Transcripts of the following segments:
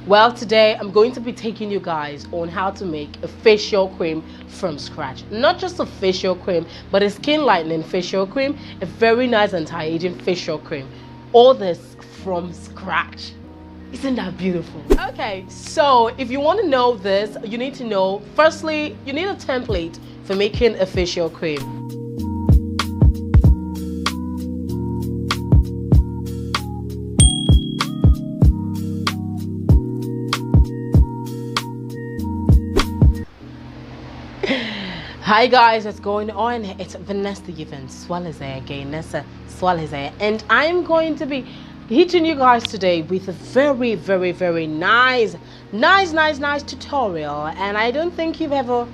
Well, today I'm going to be taking you guys on how to make a facial cream from scratch. Not just a facial cream, but a skin lightening facial cream, a very nice anti-aging facial cream. All this from scratch. Isn't that beautiful? Okay, so if you want to know this, you need to know, firstly, you need a template for making a facial cream. Hi guys, what's going on? It's Vanessa even Swallow again, Nessa Swallow, and I'm going to be hitting you guys today with a very nice tutorial. And I don't think you've ever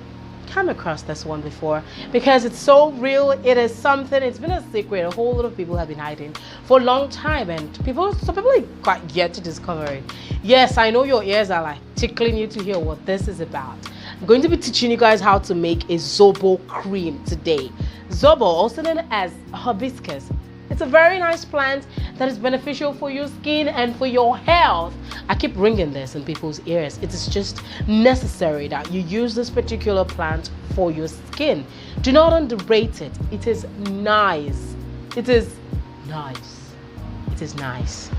come across this one before because it's so real. It is something, it's been a secret a whole lot of people have been hiding for a long time, and some people are quite yet to discover it. Yes, I know your ears are like tickling you to hear what this is about. I'm going to be teaching you guys how to make a Zobo cream today. Zobo, also known as Hibiscus, it's a very nice plant that is beneficial for your skin and for your health. I keep ringing this in people's ears. It is just necessary that you use this particular plant for your skin. Do not underrate it. It is nice. It is nice. It is nice.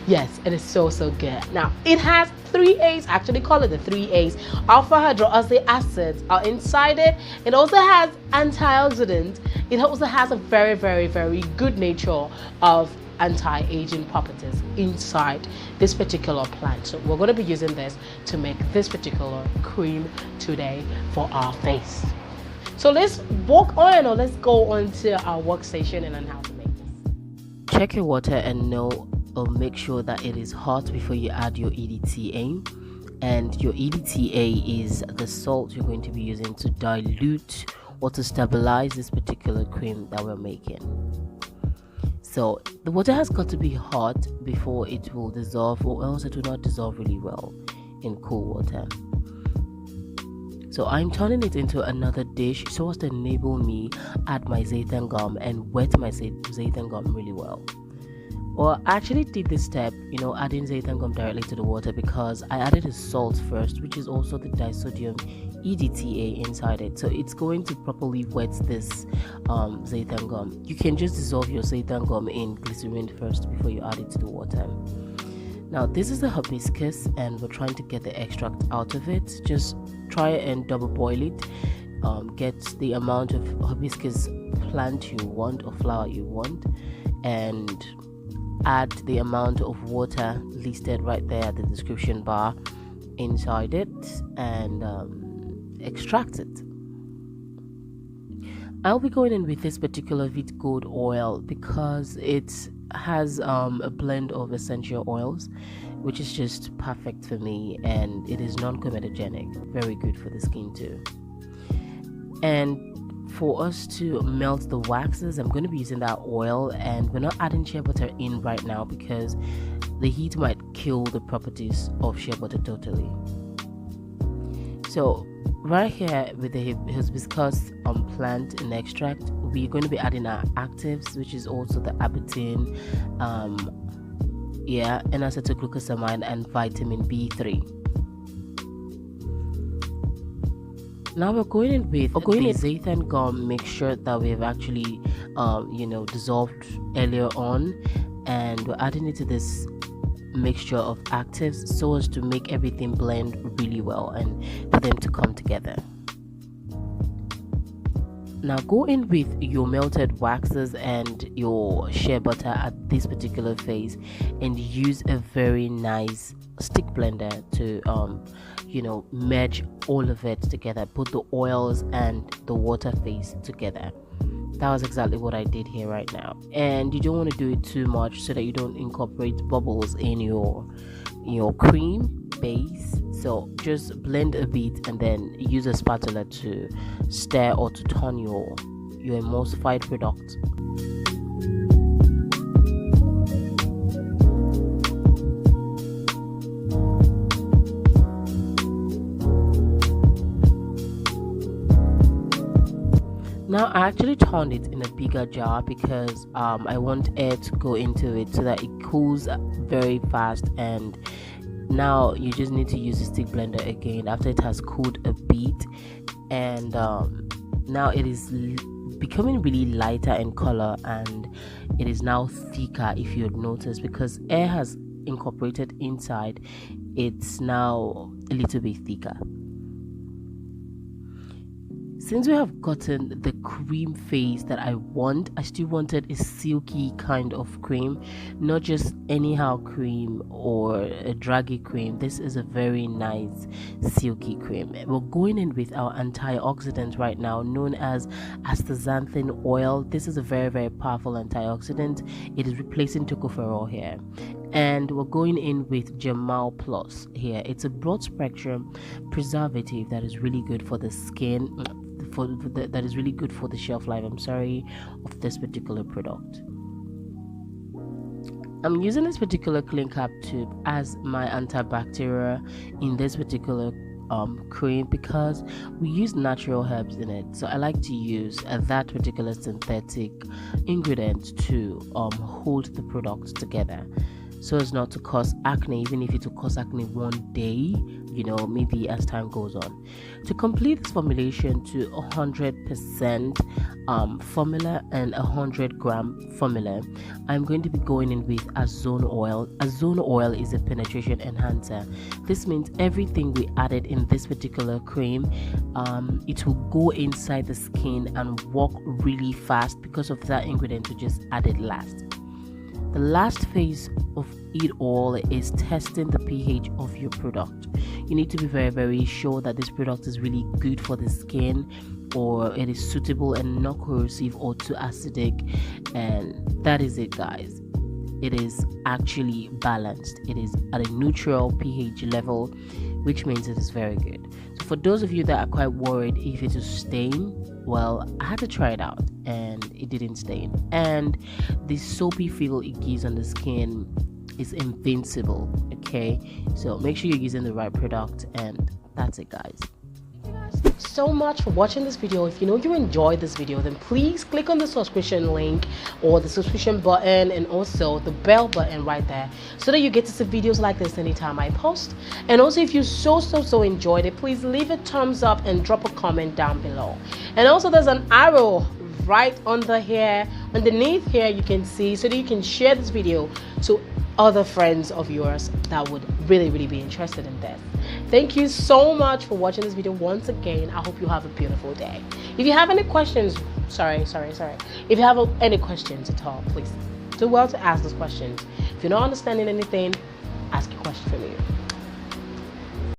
Yes, it is so good. Now, it has 3 A's, actually call it the 3 A's. Alpha hydroxy acids are inside it. It also has antioxidants. It also has a very good nature of anti-aging properties inside this particular plant. So we're going to be using this to make this particular cream today for our face. So let's walk on, or let's go on to our workstation and learn how to make this. Check your water and know or make sure that it is hot before you add your EDTA. And your EDTA is the salt you're going to be using to dilute or to stabilize this particular cream that we're making. So the water has got to be hot before it will dissolve, or else it will not dissolve really well in cool water. So I'm turning it into another dish so as to enable me add my xanthan gum and wet my xanthan gum really well. Or I actually did this step, adding xanthan gum directly to the water, because I added a salt first, which is also the disodium EDTA inside it. So it's going to properly wet this xanthan gum. You can just dissolve your xanthan gum in glycerin first before you add it to the water. Now this is the hibiscus, and we're trying to get the extract out of it. Just try and double boil it. Get the amount of hibiscus plant you want or flower you want, and add the amount of water listed right there at the description bar inside it, and extract it. I'll be going in with this particular wheat gold oil because it has a blend of essential oils, which is just perfect for me, and it is non-comedogenic, very good for the skin too. And for us to melt the waxes, I'm going to be using that oil, and we're not adding shea butter in right now because the heat might kill the properties of shea butter totally. So right here with the hibiscus plant and extract, we're going to be adding our actives, which is also the arbutin, and acetylglucosamine and vitamin B3. Now we're going in with the xanthan gum mixture that we've actually dissolved earlier on, and we're adding it to this mixture of actives so as to make everything blend really well and for them to come together. Now go in with your melted waxes and your shea butter at this particular phase, and use a very nice stick blender to merge all of it together, put the oils and the water phase together. That was exactly what I did here right now. And you don't want to do it too much so that you don't incorporate bubbles in your cream base. So just blend a bit and then use a spatula to stir or to turn your emulsified product. Now I actually turned it in a bigger jar because I want air to go into it so that it cools very fast and now you just need to use the stick blender again after it has cooled a bit, and now it is becoming really lighter in color, and it is now thicker. If you notice, because air has incorporated inside, it's now a little bit thicker. Since we have gotten the cream face that I want, I still wanted a silky kind of cream, not just anyhow cream or a draggy cream. This is a very nice silky cream. We're going in with our antioxidant right now, known as Astaxanthin oil. This is a very, very powerful antioxidant. It is replacing tocopherol here. And we're going in with Germal Plus here. It's a broad spectrum preservative that is really good for the skin, that is really good for the shelf life, of this particular product. I'm using this particular clean cap tube as my antibacterial in this particular cream because we use natural herbs in it. So I like to use that particular synthetic ingredient to hold the product together, so as not to cause acne, even if it will cause acne one day, maybe as time goes on. To complete this formulation to 100% formula and 100-gram formula, I'm going to be going in with Azone oil. Azone oil is a penetration enhancer. This means everything we added in this particular cream, it will go inside the skin and work really fast because of that ingredient we just added last. The last phase of it all is testing the pH of your product. You need to be very, very sure that this product is really good for the skin, or it is suitable and not corrosive or too acidic, and that is it, guys. It is actually balanced. It is at a neutral pH level, which means it is very good. So for those of you that are quite worried if it is stain, well, I had to try it out and it didn't stain, and the soapy feel it gives on the skin is invincible. Okay, so make sure you're using the right product, and that's it, guys. So much for watching this video. If you enjoyed this video, then please click on the subscription link or the subscription button, and also the bell button right there, so that you get to see videos like this anytime I post. And also, if you so enjoyed it, please leave a thumbs up and drop a comment down below. And also, there's an arrow right underneath here, you can see, so that you can share this video to other friends of yours that would really be interested in this. Thank you so much for watching this video once again. I hope you have a beautiful day. If you have any questions, if you have any questions at all, please do well to ask those questions. If you're not understanding anything, ask a question from me.